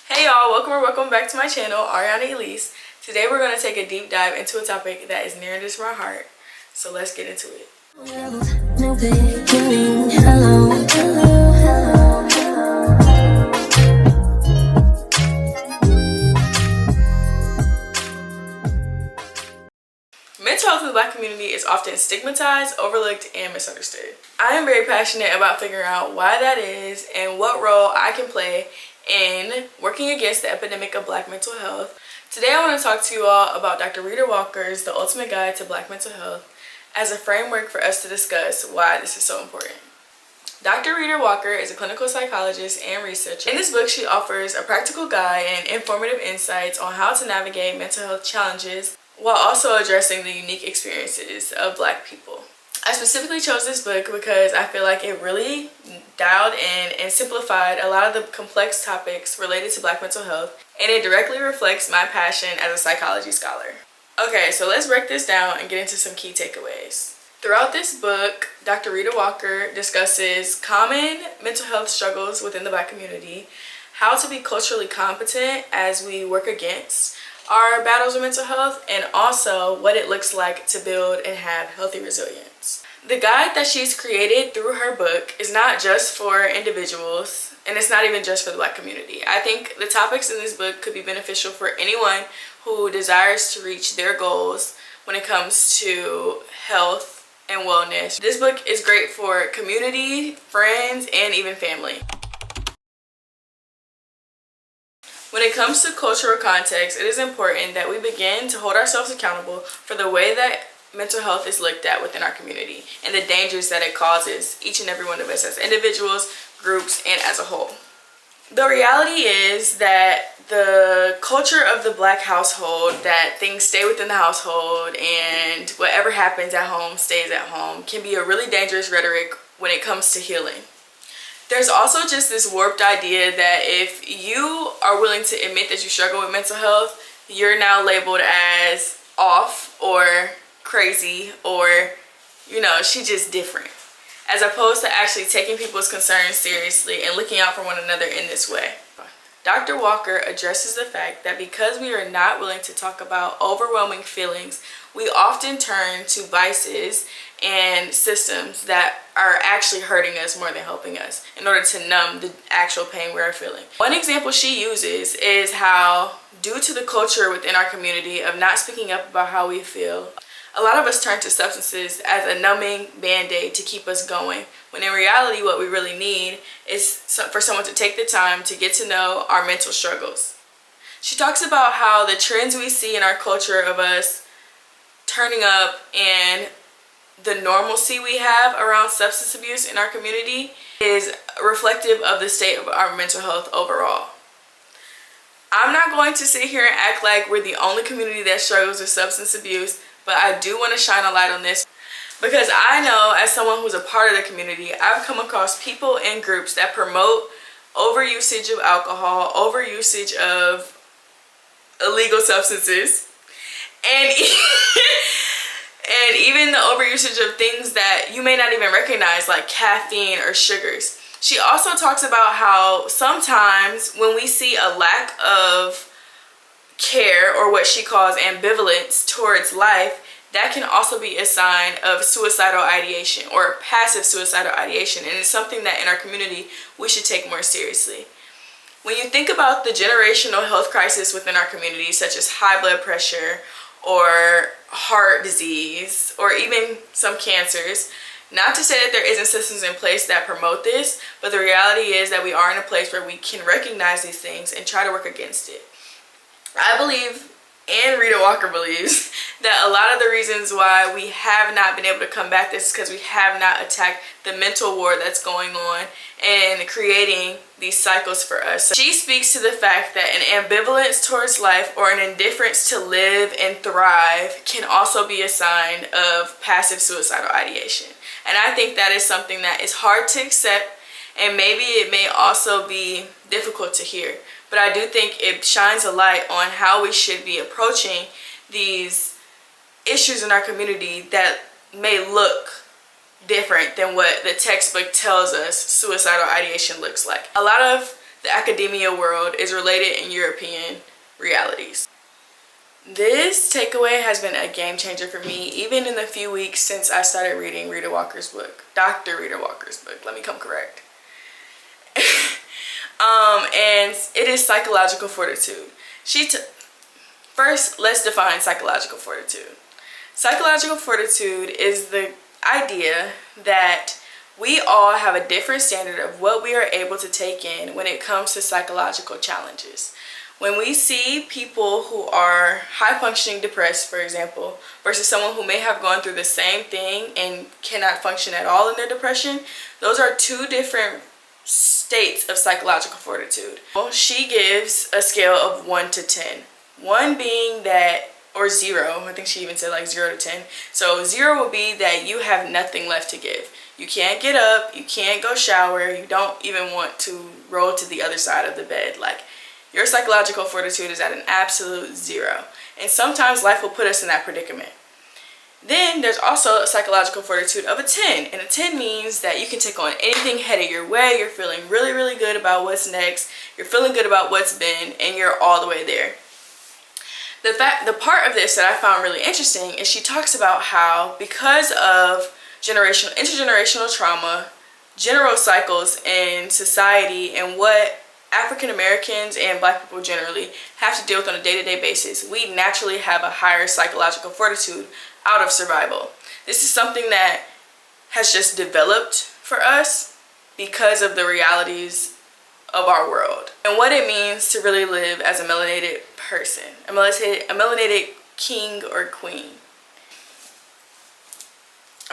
Hey y'all, welcome back to my channel, Ariana Elise. Today we're going to take a deep dive into a topic that is near and dear to my heart. So let's get into it. Mental health in the Black community is often stigmatized, overlooked, and misunderstood. I am very passionate about figuring out why that is and what role I can play in working against the epidemic of Black mental health. Today I want to talk to you all about Dr. Rheeda Walker's The Ultimate Guide to Black Mental Health as a framework for us to discuss why this is so important. Dr. Rheeda Walker is a clinical psychologist and researcher. In this book, she offers a practical guide and informative insights on how to navigate mental health challenges while also addressing the unique experiences of Black people. I specifically chose this book because I feel like it really dialed in and simplified a lot of the complex topics related to Black mental health, and it directly reflects my passion as a psychology scholar. Okay, so let's break this down and get into some key takeaways. Throughout this book, Dr. Rheeda Walker discusses common mental health struggles within the Black community, how to be culturally competent as we work against our battles with mental health, and also what it looks like to build and have healthy resilience. The guide that she's created through her book is not just for individuals, and it's not even just for the Black community. I think the topics in this book could be beneficial for anyone who desires to reach their goals when it comes to health and wellness. This book is great for community, friends, and even family. When it comes to cultural context, it is important that we begin to hold ourselves accountable for the way that mental health is looked at within our community and the dangers that it causes each and every one of us as individuals, groups, and as a whole. The reality is that the culture of the Black household, that things stay within the household and whatever happens at home stays at home, can be a really dangerous rhetoric when it comes to healing. There's also just this warped idea that if you are willing to admit that you struggle with mental health, you're now labeled as off or crazy or, she's just different, as opposed to actually taking people's concerns seriously and looking out for one another in this way. Dr. Walker addresses the fact that because we are not willing to talk about overwhelming feelings, we often turn to vices and systems that are actually hurting us more than helping us in order to numb the actual pain we are feeling. One example she uses is how, due to the culture within our community of not speaking up about how we feel, a lot of us turn to substances as a numbing band-aid to keep us going, when in reality what we really need is for someone to take the time to get to know our mental struggles. She talks about how the trends we see in our culture of us turning up and the normalcy we have around substance abuse in our community is reflective of the state of our mental health overall. I'm not going to sit here and act like we're the only community that struggles with substance abuse, but I do want to shine a light on this because I know, as someone who's a part of the community, I've come across people and groups that promote overusage of alcohol, overusage of illegal substances, and and even the overusage of things that you may not even recognize, like caffeine or sugars. She also talks about how sometimes when we see a lack of care, or what she calls ambivalence towards life, that can also be a sign of suicidal ideation or passive suicidal ideation, and it's something that in our community we should take more seriously. When you think about the generational health crisis within our community, such as high blood pressure or heart disease or even some cancers, not to say that there isn't systems in place that promote this, but the reality is that we are in a place where we can recognize these things and try to work against it. I believe, and Rheeda Walker believes, that a lot of the reasons why we have not been able to combat this is because we have not attacked the mental war that's going on and creating these cycles for us. So she speaks to the fact that an ambivalence towards life or an indifference to live and thrive can also be a sign of passive suicidal ideation. And I think that is something that is hard to accept, and maybe it may also be difficult to hear. But I do think it shines a light on how we should be approaching these issues in our community that may look different than what the textbook tells us suicidal ideation looks like. A lot of the academia world is related in European realities. This takeaway has been a game changer for me, even in the few weeks since I started reading Rheeda Walker's book. Dr. Rheeda Walker's book, let me come correct. And it is psychological fortitude. First, let's define psychological fortitude. Psychological fortitude is the idea that we all have a different standard of what we are able to take in when it comes to psychological challenges. When we see people who are high-functioning depressed, for example, versus someone who may have gone through the same thing and cannot function at all in their depression, those are two different states of psychological fortitude. She gives a scale of 1 to 10. 1 being that, or 0, I think she even said like 0 to 10. So 0 would be that you have nothing left to give. You can't get up, you can't go shower, you don't even want to roll to the other side of the bed. Like, your psychological fortitude is at an absolute 0. And sometimes life will put us in that predicament. Then there's also a psychological fortitude of a 10. And a 10 means that you can take on anything headed your way. You're feeling really, really good about what's next. You're feeling good about what's been, and you're all the way there. The part of this that I found really interesting is she talks about how, because of intergenerational trauma, general cycles in society, and what African Americans and Black people generally have to deal with on a day-to-day basis, we naturally have a higher psychological fortitude out of survival. This is something that has just developed for us because of the realities of our world and what it means to really live as a melanated person, a melanated king or queen.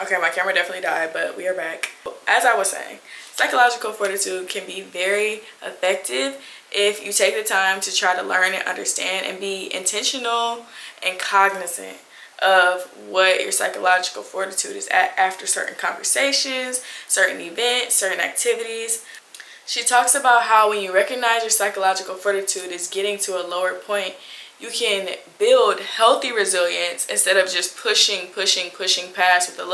Okay, my camera definitely died, but we are back. As I was saying, psychological fortitude can be very effective if you take the time to try to learn and understand and be intentional and cognizant of what your psychological fortitude is at after certain conversations, certain events, certain activities. She talks about how when you recognize your psychological fortitude is getting to a lower point, you can build healthy resilience instead of just pushing past with a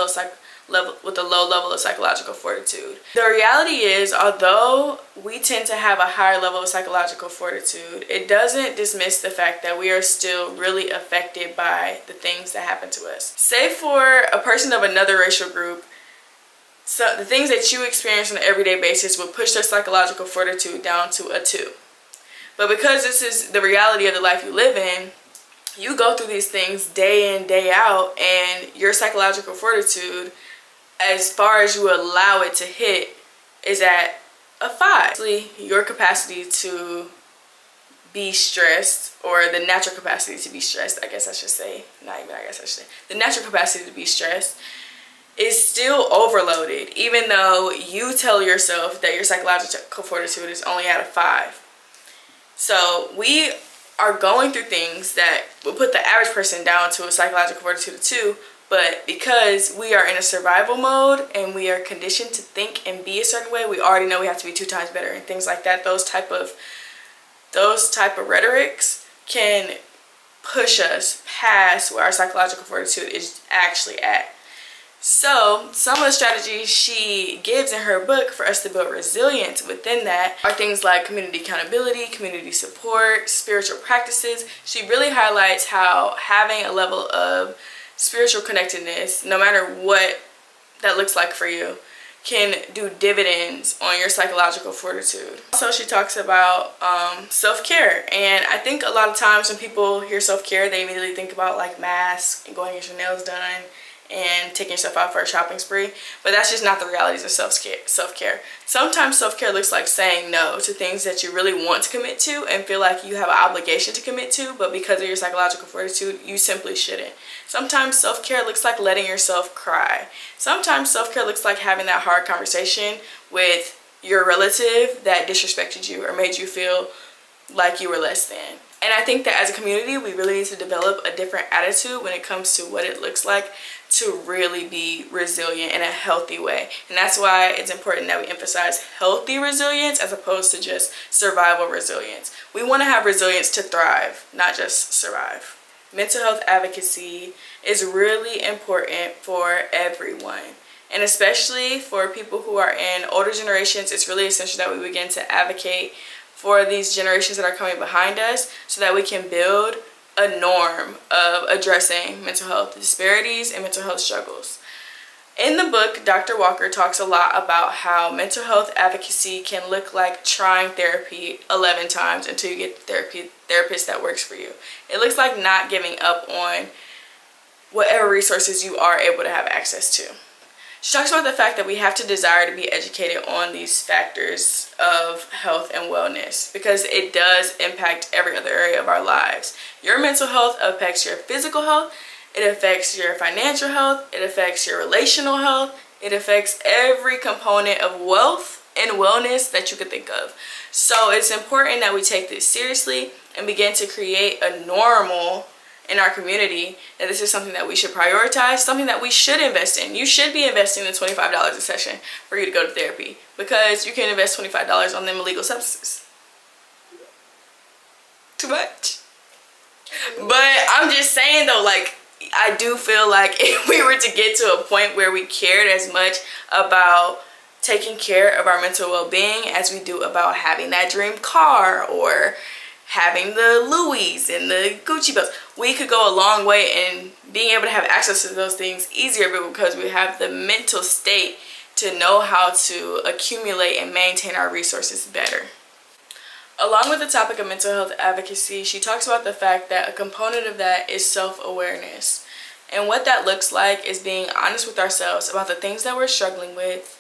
low level of psychological fortitude. The reality is, although we tend to have a higher level of psychological fortitude, it doesn't dismiss the fact that we are still really affected by the things that happen to us. Say for a person of another racial group, so the things that you experience on an everyday basis would push their psychological fortitude down to a 2. But because this is the reality of the life you live in, you go through these things day in, day out, and your psychological fortitude, as far as you allow it to hit, is at a 5. Your capacity to be stressed, or the natural capacity to be stressed, the natural capacity to be stressed is still overloaded, even though you tell yourself that your psychological fortitude is only at a 5. So we are going through things that will put the average person down to a psychological fortitude of 2, but because we are in a survival mode and we are conditioned to think and be a certain way, we already know we have to be 2 times better and things like that. Those type of rhetorics can push us past where our psychological fortitude is actually at. So some of the strategies she gives in her book for us to build resilience within that are things like community accountability, community support, spiritual practices. She really highlights how having a level of spiritual connectedness, no matter what that looks like for you, can do dividends on your psychological fortitude. Also, she talks about self-care, and I think a lot of times when people hear self-care, they immediately think about like masks and going to get your nails done and taking yourself out for a shopping spree, but that's just not the realities of self-care. Sometimes self-care looks like saying no to things that you really want to commit to and feel like you have an obligation to commit to, but because of your psychological fortitude, you simply shouldn't. Sometimes self-care looks like letting yourself cry. Sometimes self-care looks like having that hard conversation with your relative that disrespected you or made you feel like you were less than. And I think that as a community, we really need to develop a different attitude when it comes to what it looks like to really be resilient in a healthy way. And that's why it's important that we emphasize healthy resilience as opposed to just survival resilience. We want to have resilience to thrive, not just survive. Mental health advocacy is really important for everyone. And especially for people who are in older generations, it's really essential that we begin to advocate for these generations that are coming behind us, so that we can build a norm of addressing mental health disparities and mental health struggles. In the book, Dr. Walker talks a lot about how mental health advocacy can look like trying therapy 11 times until you get the therapist that works for you. It looks like not giving up on whatever resources you are able to have access to. She talks about the fact that we have to desire to be educated on these factors of health and wellness, because it does impact every other area of our lives. Your mental health affects your physical health, it affects your financial health, it affects your relational health, it affects every component of wealth and wellness that you could think of. So it's important that we take this seriously and begin to create a normal in our community, that this is something that we should prioritize, something that we should invest in. You should be investing the $25 a session for you to go to therapy, because you can invest $25 on them illegal substances. Too much. But I'm just saying though, like, I do feel like if we were to get to a point where we cared as much about taking care of our mental well-being as we do about having that dream car or having the Louis and the Gucci belts, we could go a long way in being able to have access to those things easier, but because we have the mental state to know how to accumulate and maintain our resources better. Along with the topic of mental health advocacy, she talks about the fact that a component of that is self-awareness. And what that looks like is being honest with ourselves about the things that we're struggling with,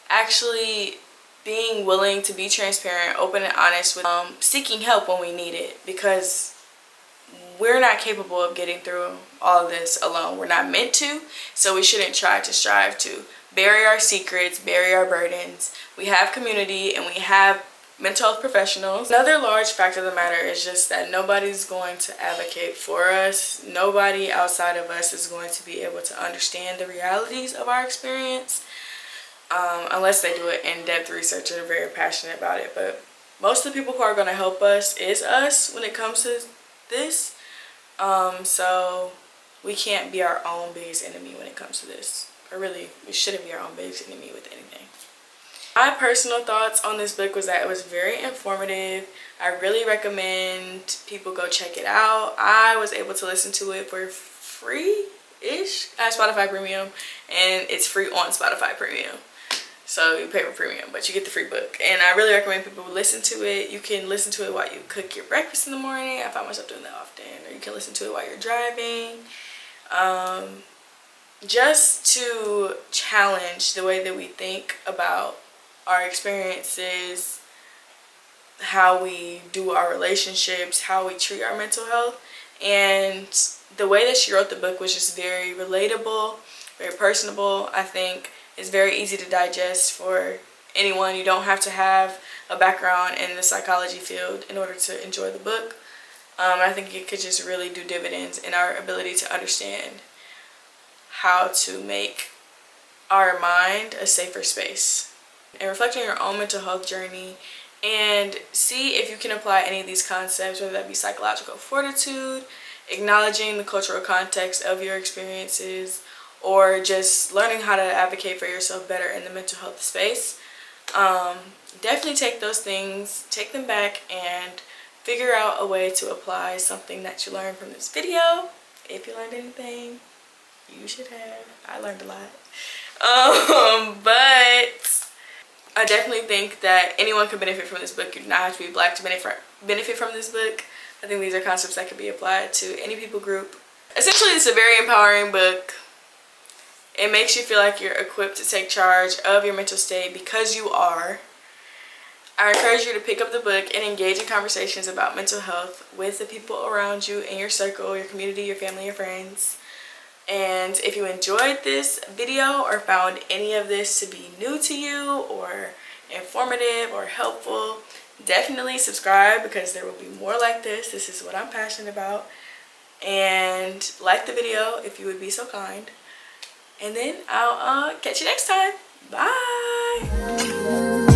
actually being willing to be transparent, open and honest with seeking help when we need it, because we're not capable of getting through all of this alone. We're not meant to, so we shouldn't try to strive to bury our secrets, bury our burdens. We have community and we have mental health professionals. Another large fact of the matter is just that nobody's going to advocate for us. Nobody outside of us is going to be able to understand the realities of our experience, unless they do an in-depth research and are very passionate about it. But most of the people who are going to help us is us when it comes to this. So we can't be our own biggest enemy when it comes to this. Or really, we shouldn't be our own biggest enemy with anything. My personal thoughts on this book was that it was very informative. I really recommend people go check it out. I was able to listen to it for free-ish at Spotify Premium, and it's free on Spotify Premium. So you pay for premium, but you get the free book. And I really recommend people listen to it. You can listen to it while you cook your breakfast in the morning. I find myself doing that often. Or you can listen to it while you're driving. Just to challenge the way that we think about our experiences, how we do our relationships, how we treat our mental health. And the way that she wrote the book was just very relatable, very personable. I think it's very easy to digest for anyone. You don't have to have a background in the psychology field in order to enjoy the book. I think it could just really do dividends in our ability to understand how to make our mind a safer space, and reflect on your own mental health journey and see if you can apply any of these concepts, whether that be psychological fortitude, acknowledging the cultural context of your experiences, or just learning how to advocate for yourself better in the mental health space. Definitely take those things, take them back, and figure out a way to apply something that you learned from this video. If you learned anything, you should have. I learned a lot. But I definitely think that anyone can benefit from this book. You do not have to be Black to benefit from this book. I think these are concepts that can be applied to any people group. Essentially, it's a very empowering book. It makes you feel like you're equipped to take charge of your mental state, because you are. I encourage you to pick up the book and engage in conversations about mental health with the people around you in your circle, your community, your family, your friends. And if you enjoyed this video or found any of this to be new to you or informative or helpful, definitely subscribe, because there will be more like this. This is what I'm passionate about. And like the video if you would be so kind. And then I'll catch you next time. Bye.